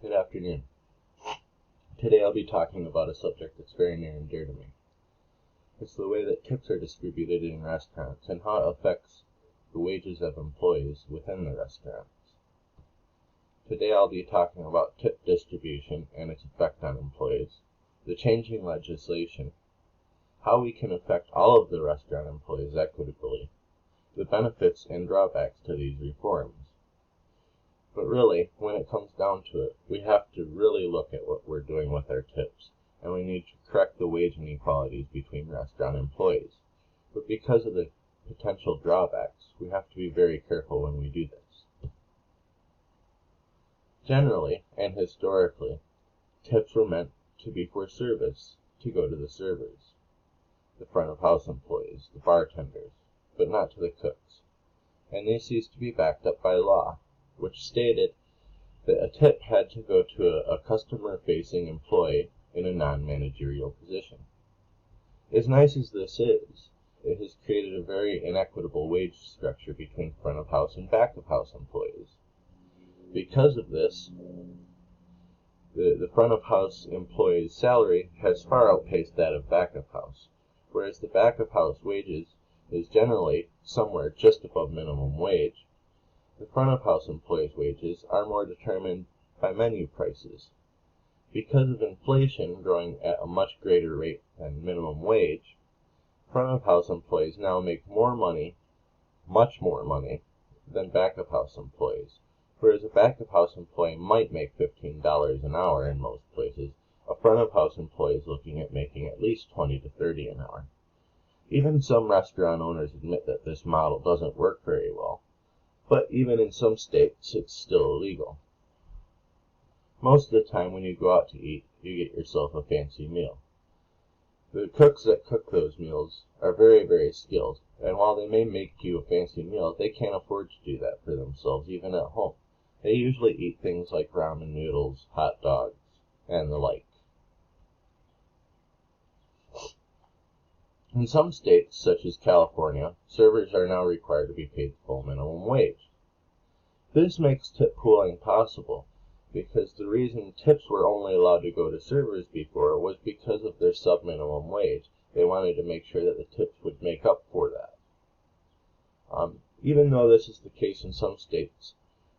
Good afternoon. Today I'll be talking about a subject that's very near and dear to me. It's the way that tips are distributed in restaurants and how it affects the wages of employees within the restaurants. Today I'll be talking about tip distribution and its effect on employees, the changing legislation, how we can affect all of the restaurant employees equitably, the benefits and drawbacks to these reforms. But really, when it comes down to it, we have to really look at what we're doing with our tips, and we need to correct the wage inequalities between restaurant employees. But because of the potential drawbacks, we have to be very careful when we do this. Generally, and historically, tips were meant to be for service, to go to the servers, the front of house employees, the bartenders, but not to the cooks. And this used to be backed up by law, which stated that a tip had to go to a customer-facing employee in a non-managerial position. As nice as this is, it has created a very inequitable wage structure between front-of-house and back-of-house employees. Because of this, the front-of-house employee's salary has far outpaced that of back-of-house, whereas the back-of-house wages is generally somewhere just above minimum wage. The front-of-house employees' wages are more determined by menu prices. Because of inflation growing at a much greater rate than minimum wage, front-of-house employees now make more money, much more money, than back-of-house employees. Whereas a back-of-house employee might make $15 an hour in most places, a front-of-house employee is looking at making at least $20 to $30 an hour. Even some restaurant owners admit that this model doesn't work very well. But even in some states, it's still illegal. Most of the time when you go out to eat, you get yourself a fancy meal. The cooks that cook those meals are very, very skilled, and while they may make you a fancy meal, they can't afford to do that for themselves, even at home. They usually eat things like ramen noodles, hot dogs, and the like. In some states, such as California, servers are now required to be paid full minimum wage. This makes tip pooling possible, because the reason tips were only allowed to go to servers before was because of their sub-minimum wage. They wanted to make sure that the tips would make up for that. Even though this is the case in some states,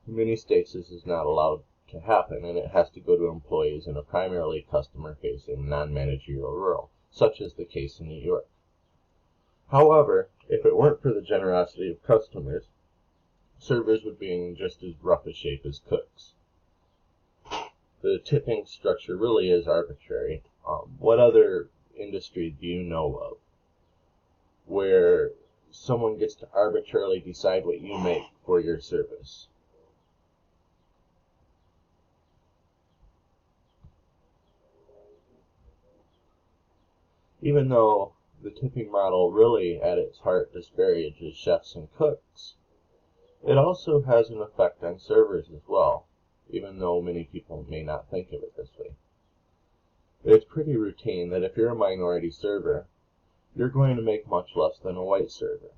in many states this is not allowed to happen, and it has to go to employees in a primarily customer-facing, non-managerial role, such as the case in New York. However, if it weren't for the generosity of customers, servers would be in just as rough a shape as cooks. The tipping structure really is arbitrary. What other industry do you know of where someone gets to arbitrarily decide what you make for your service? Even though the tipping model really at its heart disparages chefs and cooks, it also has an effect on servers as well, even though many people may not think of it this way. It's pretty routine that if you're a minority server, you're going to make much less than a white server.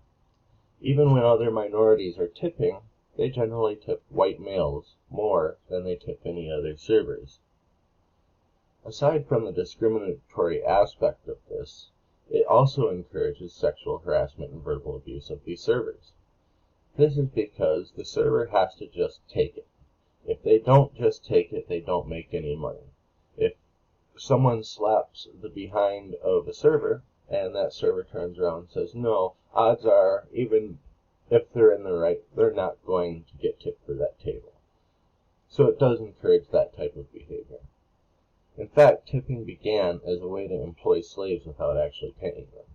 Even when other minorities are tipping, they generally tip white males more than they tip any other servers. Aside from the discriminatory aspect of this, it also encourages sexual harassment and verbal abuse of these servers. This is because the server has to just take it. If they don't just take it, they don't make any money. If someone slaps the behind of a server, and that server turns around and says, no, odds are, even if they're in the right, they're not going to get tipped for that table. So it does encourage that type of behavior. In fact, tipping began as a way to employ slaves without actually paying them.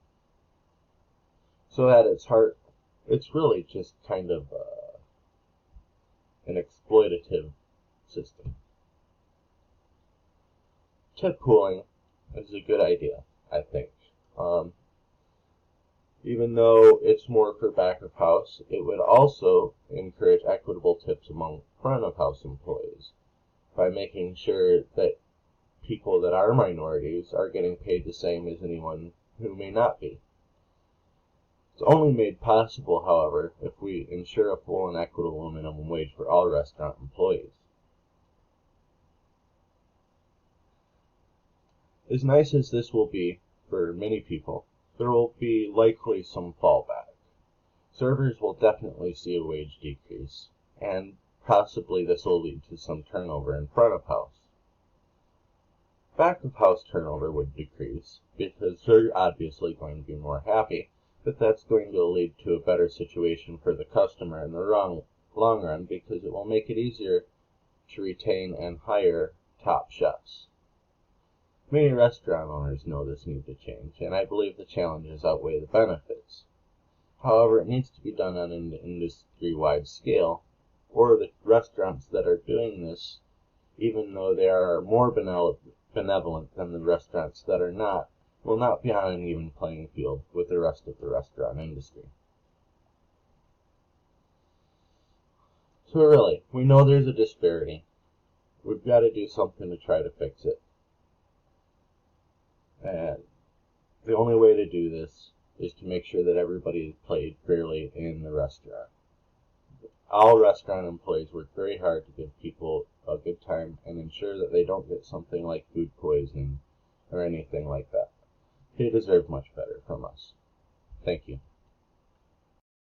So at its heart, it's really just kind of an exploitative system. Tip pooling is a good idea, I think. Even though it's more for back of house, it would also encourage equitable tips among front of house employees by making sure that people that are minorities are getting paid the same as anyone who may not be. It's only made possible, however, if we ensure a full and equitable minimum wage for all restaurant employees. As nice as this will be for many people, there will be likely some fallback. Servers will definitely see a wage decrease, and possibly this will lead to some turnover in front of house. Back of house turnover would decrease, because they're obviously going to be more happy, but that's going to lead to a better situation for the customer in the long run, because it will make it easier to retain and hire top chefs. Many restaurant owners know this need to change, and I believe the challenges outweigh the benefits. However, it needs to be done on an industry-wide scale, or the restaurants that are doing this, even though they are more benevolent than the restaurants that are not, will not be on an even playing field with the rest of the restaurant industry. So really, we know there's a disparity. We've got to do something to try to fix it. And the only way to do this is to make sure that everybody is paid fairly in the restaurant. All restaurant employees work very hard to give people a good time and ensure that they don't get something like food poisoning or anything like that. They deserve much better from us. Thank you.